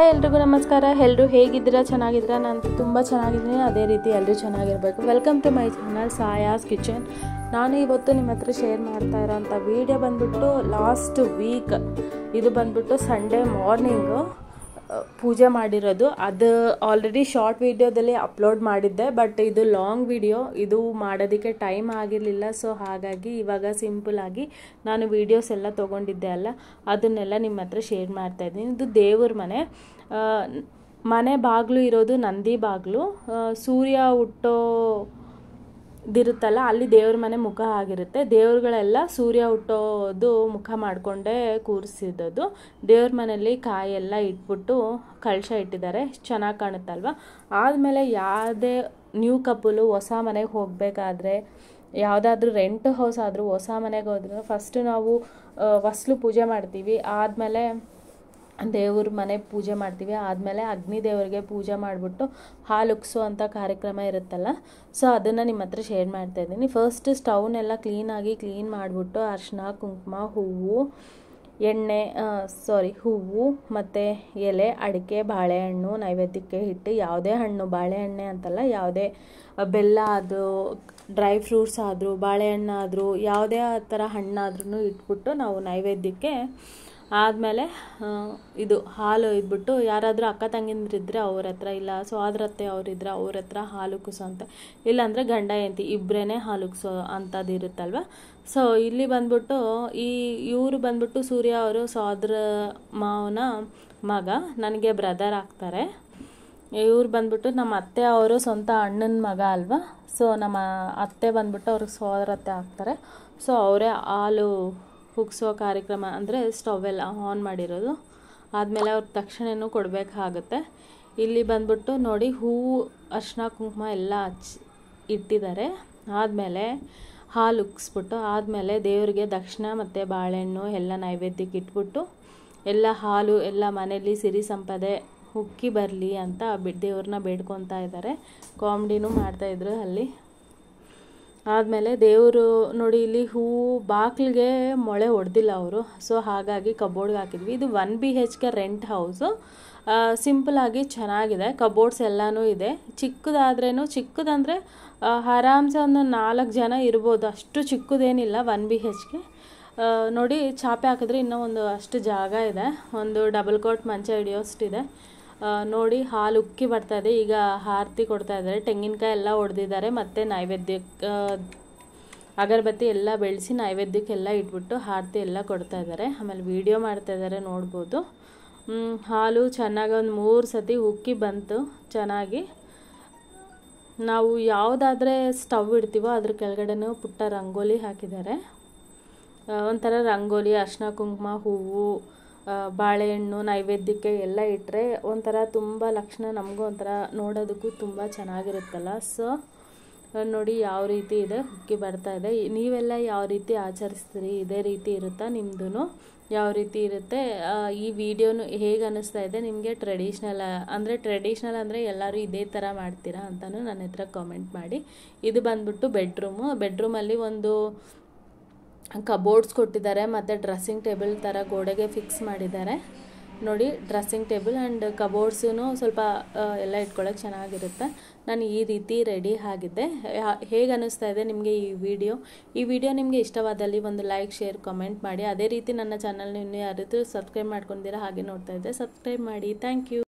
Hi ಎಲ್ರಿಗೂ ನಮಸ್ಕಾರ. ಎಲ್ಲರೂ ಹೇಗಿದ್ದೀರಾ? ಚೆನ್ನಾಗಿದ್ದೀರಾ? ನಾನು ತುಂಬ ಚೆನ್ನಾಗಿದ್ದೀನಿ. ಅದೇ ರೀತಿ ಎಲ್ಲರೂ ಚೆನ್ನಾಗಿರಬೇಕು. Welcome to my channel Saya's kitchen. ನಾನು ಇವತ್ತು ನಿಮ್ಮ ಹತ್ರ ಶೇರ್ ಮಾಡ್ತಾ ಇರೋಂಥ ವೀಡಿಯೋ ಬಂದ್ಬಿಟ್ಟು ಲಾಸ್ಟ್ ವೀಕ್ ಇದು ಬಂದ್ಬಿಟ್ಟು ಸಂಡೇ ಮಾರ್ನಿಂಗು ಪೂಜೆ ಮಾಡಿರೋದು. ಅದು ಆಲ್ರೆಡಿ ಶಾರ್ಟ್ ವೀಡಿಯೋದಲ್ಲಿ ಅಪ್ಲೋಡ್ ಮಾಡಿದ್ದೆ, ಬಟ್ ಇದು ಲಾಂಗ್ ವಿಡಿಯೋ, ಇದು ಮಾಡೋದಕ್ಕೆ ಟೈಮ್ ಆಗಿರಲಿಲ್ಲ. ಸೊ ಹಾಗಾಗಿ ಇವಾಗ ಸಿಂಪಲಾಗಿ ನಾನು ವೀಡಿಯೋಸ್ ಎಲ್ಲ ತೊಗೊಂಡಿದ್ದೆ ಅಲ್ಲ, ಅದನ್ನೆಲ್ಲ ನಿಮ್ಮ ಹತ್ರ ಶೇರ್ ಮಾಡ್ತಾಯಿದ್ದೀನಿ. ಇದು ದೇವ್ರ ಮನೆ ಬಾಗಿಲು ಇರೋದು ನಂದಿ ಬಾಗಿಲು. ಸೂರ್ಯ ಹುಟ್ಟೋದಿರುತ್ತಲ್ಲ, ಅಲ್ಲಿ ದೇವ್ರ ಮನೆ ಮುಖ ಆಗಿರುತ್ತೆ. ದೇವ್ರುಗಳೆಲ್ಲ ಸೂರ್ಯ ಹುಟ್ಟೋದು ಮುಖ ಮಾಡಿಕೊಂಡೇ ಕೂರಿಸಿದ್ದು. ದೇವ್ರ ಮನೆಯಲ್ಲಿ ಕಾಯಿ ಎಲ್ಲ ಇಟ್ಬಿಟ್ಟು ಕಳಶ ಇಟ್ಟಿದ್ದಾರೆ, ಚೆನ್ನಾಗಿ ಕಾಣುತ್ತಲ್ವ. ಆದಮೇಲೆ ಯಾವುದೇ ನ್ಯೂ ಕಪಲು ಹೊಸ ಮನೆಗೆ ಹೋಗಬೇಕಾದ್ರೆ, ಯಾವುದಾದ್ರೂ ರೆಂಟ್ ಹೌಸ್ ಆದರೂ ಹೊಸ ಮನೆಗೆ ಹೋದ್ರೂ ಫಸ್ಟು ನಾವು ಹೊಸ್ಲು ಪೂಜೆ ಮಾಡ್ತೀವಿ. ಆದಮೇಲೆ ದೇವ್ರ ಮನೆ ಪೂಜೆ ಮಾಡ್ತೀವಿ. ಆದಮೇಲೆ ಅಗ್ನಿ ದೇವರಿಗೆ ಪೂಜೆ ಮಾಡಿಬಿಟ್ಟು ಹಾಲು ಉಗ್ಸೋ ಅಂಥ ಕಾರ್ಯಕ್ರಮ ಇರುತ್ತಲ್ಲ, ಸೊ ಅದನ್ನು ನಿಮ್ಮ ಹತ್ರ ಶೇರ್ ಮಾಡ್ತಾಯಿದ್ದೀನಿ. ಫಸ್ಟ್ ಸ್ಟವ್ನೆಲ್ಲ ಕ್ಲೀನ್ ಮಾಡಿಬಿಟ್ಟು ಅರಿಶಿನ, ಕುಂಕುಮ, ಹೂವು ಮತ್ತು ಎಲೆ, ಅಡಿಕೆ, ಬಾಳೆಹಣ್ಣು ನೈವೇದ್ಯಕ್ಕೆ ಇಟ್ಟು, ಯಾವುದೇ ಹಣ್ಣು, ಬಾಳೆಹಣ್ಣೆ ಅಂತಲ್ಲ, ಯಾವುದೇ ಬೆಲ್ಲ ಆದರೂ, ಡ್ರೈ ಫ್ರೂಟ್ಸ್ ಆದರೂ, ಬಾಳೆಹಣ್ಣಾದರೂ, ಯಾವುದೇ ಥರ ಹಣ್ಣಾದ್ರೂ ಇಟ್ಬಿಟ್ಟು ನಾವು ನೈವೇದ್ಯಕ್ಕೆ. ಆದಮೇಲೆ ಇದು ಹಾಲು ಇದ್ಬಿಟ್ಟು, ಯಾರಾದರೂ ಅಕ್ಕ ತಂಗಿಂದ್ರಿದ್ರೆ ಅವ್ರ ಹತ್ರ, ಇಲ್ಲ ಸೋದರತ್ತೆ ಅವರಿದ್ರೆ ಅವ್ರ ಹತ್ರ ಹಾಲು ಕುಸೋ ಅಂತ, ಇಲ್ಲಾಂದರೆ ಗಂಡ ಹೆಂಡತಿ ಇಬ್ಬರೇ ಹಾಲು ಕುಸೋ ಅಂಥದ್ದು ಇರುತ್ತಲ್ವ. ಸೊ ಇಲ್ಲಿ ಬಂದ್ಬಿಟ್ಟು ಇವರು ಬಂದ್ಬಿಟ್ಟು ಸೂರ್ಯ ಅವರು ಸೋದರ ಮಾವನ ಮಗ, ನನಗೆ ಬ್ರದರ್ ಆಗ್ತಾರೆ. ಇವ್ರು ಬಂದ್ಬಿಟ್ಟು ನಮ್ಮ ಅತ್ತೆ ಅವರು ಸ್ವಂತ ಅಣ್ಣನ ಮಗ ಅಲ್ವಾ. ಸೊ ನಮ್ಮ ಅತ್ತೆ ಬಂದ್ಬಿಟ್ಟು ಅವ್ರಿಗೆ ಸೋದರತ್ತೆ ಆಗ್ತಾರೆ. ಸೊ ಅವರೇ ಹಾಲು ಉಗ್ಸೋ ಕಾರ್ಯಕ್ರಮ ಅಂದರೆ ಸ್ಟವೆಲ್ಲ ಆನ್ ಮಾಡಿರೋದು. ಆದಮೇಲೆ ಅವ್ರ ತಕ್ಷಣವೂ ಕೊಡಬೇಕಾಗುತ್ತೆ. ಇಲ್ಲಿ ಬಂದ್ಬಿಟ್ಟು ನೋಡಿ, ಹೂವು, ಅರಿಶಿನ, ಕುಂಕುಮ ಎಲ್ಲ ಇಟ್ಟಿದ್ದಾರೆ. ಆದಮೇಲೆ ಹಾಲು ಉಗ್ಸ್ಬಿಟ್ಟು, ಆದಮೇಲೆ ದೇವರಿಗೆ ದಕ್ಷಿಣ ಮತ್ತು ಬಾಳೆಹಣ್ಣು ಎಲ್ಲ ನೈವೇದ್ಯಕ್ಕೆ ಇಟ್ಬಿಟ್ಟು, ಎಲ್ಲ ಹಾಲು ಎಲ್ಲ ಮನೆಯಲ್ಲಿ ಸಿರಿ ಸಂಪದೆ ಉಕ್ಕಿ ಬರಲಿ ಅಂತ ದೇವ್ರನ್ನ ಬೇಡ್ಕೊತಾ ಇದ್ದಾರೆ. ಕಾಮಿಡಿನೂ ಮಾಡ್ತಾಯಿದ್ರು ಅಲ್ಲಿ. ಆದಮೇಲೆ ದೇವರು ನೋಡಿ, ಇಲ್ಲಿ ಹೂವು ಬಾಗಿಲಿಗೆ ಮೊಳೆ ಹೊಡೆದಿಲ್ಲ ಅವರು, ಸೊ ಹಾಗಾಗಿ ಕಬೋರ್ಡ್ಗೆ ಹಾಕಿದ್ವಿ. ಇದು 1 BHK ರೆಂಟ್ ಹೌಸು. ಸಿಂಪಲಾಗಿ ಚೆನ್ನಾಗಿದೆ, ಕಬೋರ್ಡ್ಸ್ ಎಲ್ಲನೂ ಇದೆ. ಚಿಕ್ಕದಂದರೆ ಆರಾಮ್ಸೆ ಒಂದು 4 ಜನ ಇರ್ಬೋದು, ಅಷ್ಟು ಚಿಕ್ಕದೇನಿಲ್ಲ 1 BHK. ನೋಡಿ, ಚಾಪೆ ಹಾಕಿದ್ರೆ ಇನ್ನೂ ಒಂದು ಅಷ್ಟು ಜಾಗ ಇದೆ. ಒಂದು ಡಬಲ್ ಕೋಟ್ ಮಂಚ ಹಿಡಿಯೋಷ್ಟಿದೆ. ನೋಡಿ, ಹಾಲು ಉಕ್ಕಿ ಬರ್ತಾಯಿದೆ. ಈಗ ಆರತಿ ಕೊಡ್ತಾ ಇದ್ದಾರೆ. ತೆಂಗಿನಕಾಯಿ ಎಲ್ಲ ಹೊಡೆದಿದ್ದಾರೆ. ಮತ್ತು ನೈವೇದ್ಯಕ್ಕೆ ಅಗರಬತ್ತಿ ಎಲ್ಲ ಬೆಳೆಸಿ ನೈವೇದ್ಯಕ್ಕೆಲ್ಲ ಇಟ್ಬಿಟ್ಟು ಆರತಿ ಎಲ್ಲ ಕೊಡ್ತಾ ಇದ್ದಾರೆ. ಆಮೇಲೆ ವೀಡಿಯೋ ಮಾಡ್ತಾಯಿದ್ದಾರೆ, ನೋಡ್ಬೋದು. ಹಾಲು ಚೆನ್ನಾಗಿ ಒಂದು 3 ಸತಿ ಉಕ್ಕಿ ಬಂತು ಚೆನ್ನಾಗಿ. ನಾವು ಯಾವುದಾದ್ರೆ ಸ್ಟವ್ ಇಡ್ತೀವೋ ಅದ್ರ ಕೆಳಗಡೆನೂ ಪುಟ್ಟ ರಂಗೋಲಿ ಹಾಕಿದ್ದಾರೆ. ಒಂಥರ ರಂಗೋಲಿ, ಅರಿಶಿನ, ಕುಂಕುಮ, ಹೂವು, ಬಾಳೆಹಣ್ಣು ನೈವೇದ್ಯಕ್ಕೆ ಎಲ್ಲ ಇಟ್ಟರೆ ಒಂಥರ ತುಂಬ ಲಕ್ಷಣ, ನಮಗೂ ಒಂಥರ ನೋಡೋದಕ್ಕೂ ತುಂಬ ಚೆನ್ನಾಗಿರುತ್ತಲ್ಲ. ಸೊ ನೋಡಿ ಯಾವ ರೀತಿ ಇದೆ, ಉಕ್ಕಿ ಬರ್ತಾ ಇದೆ. ನೀವೆಲ್ಲ ಯಾವ ರೀತಿ ಆಚರಿಸ್ತೀರಿ? ಇದೇ ರೀತಿ ಇರುತ್ತಾ ನಿಮ್ಮದು? ಯಾವ ರೀತಿ ಇರುತ್ತೆ? ಈ ವಿಡಿಯೋನು ಹೇಗೆ ಅನ್ನಿಸ್ತಾ ಇದೆ ನಿಮಗೆ? ಟ್ರೆಡಿಷ್ನಲ್ ಅಂದರೆ ಎಲ್ಲರೂ ಇದೇ ಥರ ಮಾಡ್ತೀರಾ ಅಂತಲೂ ನನ್ನ ಹತ್ರ ಕಾಮೆಂಟ್ ಮಾಡಿ. ಇದು ಬಂದ್ಬಿಟ್ಟು ಬೆಡ್ರೂಮಲ್ಲಿ ಒಂದು ಕಬೋರ್ಡ್ಸ್ ಕೊಟ್ಟಿದ್ದಾರೆ, ಮತ್ತು ಡ್ರೆಸ್ಸಿಂಗ್ ಟೇಬಲ್ ಥರ ಗೋಡೆಗೆ ಫಿಕ್ಸ್ ಮಾಡಿದ್ದಾರೆ. ನೋಡಿ, ಡ್ರೆಸ್ಸಿಂಗ್ ಟೇಬಲ್ ಆ್ಯಂಡ್ ಕಬೋರ್ಡ್ಸೂ ಸ್ವಲ್ಪ ಎಲ್ಲ ಇಟ್ಕೊಳ್ಳೋಕೆ ಚೆನ್ನಾಗಿರುತ್ತೆ. ನಾನು ಈ ರೀತಿ ರೆಡಿ ಆಗಿದ್ದೆ. ಹೇಗೆ ಅನ್ನಿಸ್ತಾ ಇದೆ ನಿಮಗೆ ಈ ವಿಡಿಯೋ ನಿಮಗೆ ಇಷ್ಟವಾದಲ್ಲಿ ಒಂದು ಲೈಕ್, ಶೇರ್, ಕಮೆಂಟ್ ಮಾಡಿ. ಅದೇ ರೀತಿ ನನ್ನ ಚಾನಲ್ನ ಇನ್ನೂ ಯಾರಾದರೂ ಸಬ್ಸ್ಕ್ರೈಬ್ ಮಾಡ್ಕೊಂಡಿದ್ದೀರಾ ಹಾಗೆ ನೋಡ್ತಾ ಇದ್ದೆ, ಸಬ್ಸ್ಕ್ರೈಬ್ ಮಾಡಿ. Thank you.